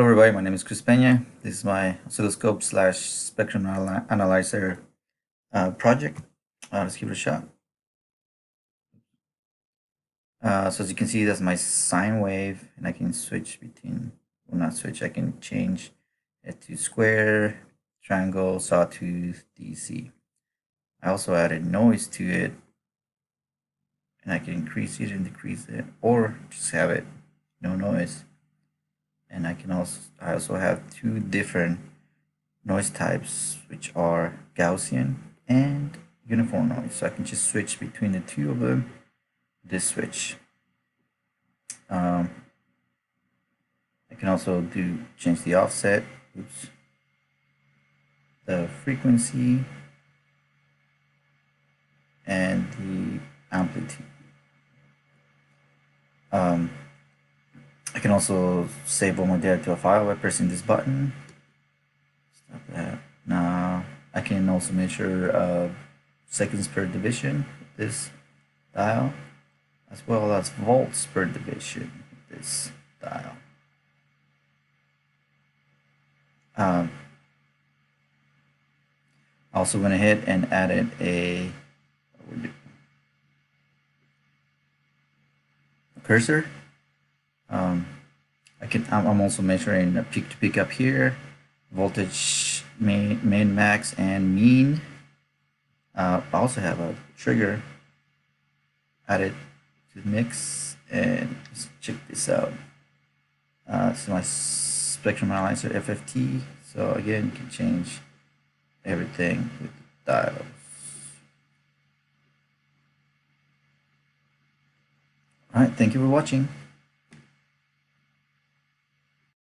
Hello everybody, my name is Chris Peña. This is my oscilloscope slash spectrum analyzer project. Let's give it a shot. So as you can see, that's my sine wave, and I can switch between, well not switch, I can change it to square, triangle, sawtooth, DC. I also added noise to it, and I can increase it and decrease it, or just have it no noise. And I also have two different noise types, which are Gaussian and uniform noise. So I can just switch between the two of them. This switch. I can also change the offset, the frequency, and the amplitude. I can also save all my data to a file by pressing this button. Stop that. Now I can also measure seconds per division with this dial, as well as volts per division with this dial. I also went ahead and added a cursor. I'm also measuring a peak to peak up here, voltage main max and mean. I also have a trigger added to the mix, and let's check this out. This is my spectrum analyzer FFT. So again, you can change everything with the dials. All right, thank you for watching.